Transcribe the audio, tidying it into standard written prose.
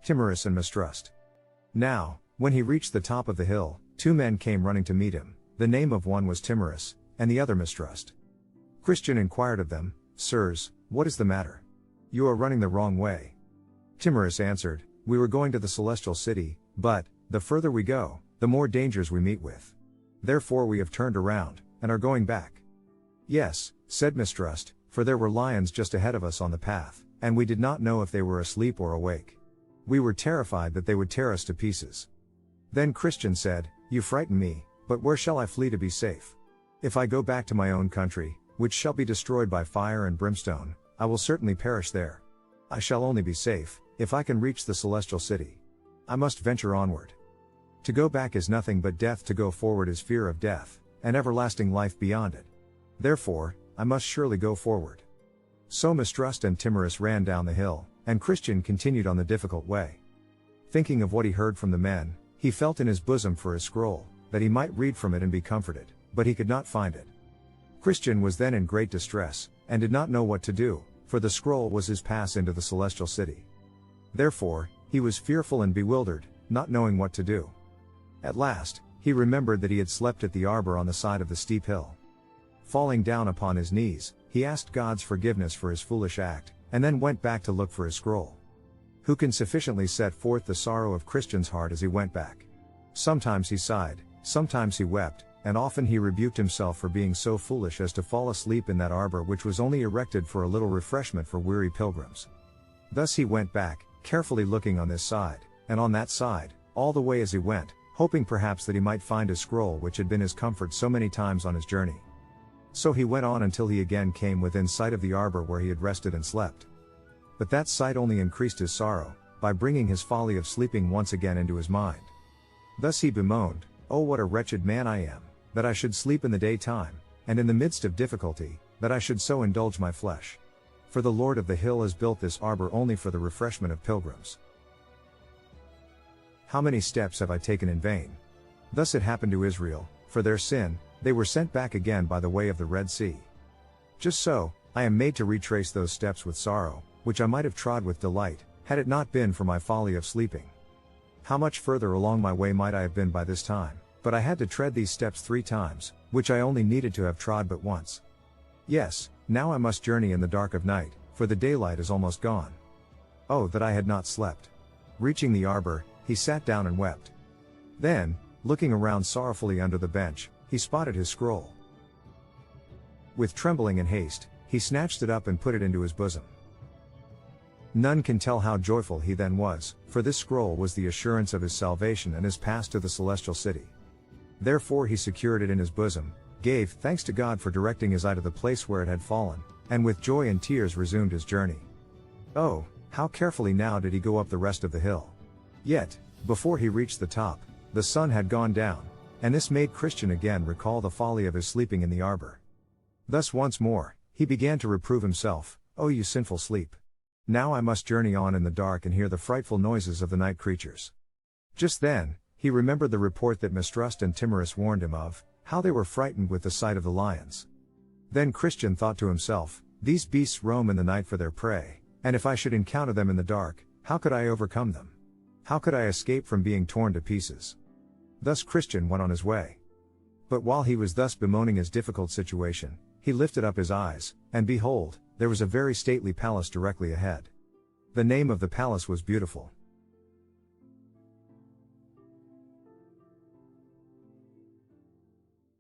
Timorous and Mistrust. Now, when he reached the top of the hill, two men came running to meet him. The name of one was Timorous, and the other Mistrust. Christian inquired of them, "Sirs, what is the matter? You are running the wrong way." Timorous answered, "We were going to the celestial city, but, the further we go, the more dangers we meet with. Therefore we have turned around, and are going back." "Yes," said Mistrust, "for there were lions just ahead of us on the path, and we did not know if they were asleep or awake. We were terrified that they would tear us to pieces." Then Christian said, "You frighten me, but where shall I flee to be safe? If I go back to my own country, which shall be destroyed by fire and brimstone, I will certainly perish there. I shall only be safe, if I can reach the celestial city. I must venture onward. To go back is nothing but death, to go forward is fear of death, and everlasting life beyond it. Therefore, I must surely go forward." So Mistrust and Timorous ran down the hill, and Christian continued on the difficult way. Thinking of what he heard from the men, he felt in his bosom for his scroll, that he might read from it and be comforted, but he could not find it. Christian was then in great distress, and did not know what to do, for the scroll was his pass into the celestial city. Therefore, he was fearful and bewildered, not knowing what to do. At last, he remembered that he had slept at the arbor on the side of the steep hill. Falling down upon his knees, he asked God's forgiveness for his foolish act, and then went back to look for his scroll. Who can sufficiently set forth the sorrow of Christian's heart as he went back? Sometimes he sighed, sometimes he wept, and often he rebuked himself for being so foolish as to fall asleep in that arbor which was only erected for a little refreshment for weary pilgrims. Thus he went back, carefully looking on this side, and on that side, all the way as he went, hoping perhaps that he might find his scroll which had been his comfort so many times on his journey. So he went on until he again came within sight of the arbor where he had rested and slept. But that sight only increased his sorrow, by bringing his folly of sleeping once again into his mind. Thus he bemoaned, "Oh, what a wretched man I am, that I should sleep in the daytime, and in the midst of difficulty, that I should so indulge my flesh. For the Lord of the hill has built this arbor only for the refreshment of pilgrims. How many steps have I taken in vain?" Thus it happened to Israel, for their sin, they were sent back again by the way of the Red Sea. Just so, I am made to retrace those steps with sorrow, which I might have trod with delight, had it not been for my folly of sleeping. How much further along my way might I have been by this time, but I had to tread these steps 3 times, which I only needed to have trod but once. Yes, now I must journey in the dark of night, for the daylight is almost gone. Oh, that I had not slept! Reaching the arbor, he sat down and wept. Then, looking around sorrowfully under the bench, he spotted his scroll. With trembling and haste, he snatched it up and put it into his bosom. None can tell how joyful he then was, for this scroll was the assurance of his salvation and his pass to the celestial city. Therefore he secured it in his bosom, gave thanks to God for directing his eye to the place where it had fallen, and with joy and tears resumed his journey. Oh, how carefully now did he go up the rest of the hill! Yet, before he reached the top, the sun had gone down, and this made Christian again recall the folly of his sleeping in the arbor. Thus once more, he began to reprove himself, "Oh, you sinful sleep! Now I must journey on in the dark and hear the frightful noises of the night creatures." Just then, he remembered the report that Mistrust and Timorous warned him of, how they were frightened with the sight of the lions. Then Christian thought to himself, "These beasts roam in the night for their prey, and if I should encounter them in the dark, how could I overcome them? How could I escape from being torn to pieces?" Thus Christian went on his way. But while he was thus bemoaning his difficult situation, he lifted up his eyes, and behold, there was a very stately palace directly ahead. The name of the palace was Beautiful.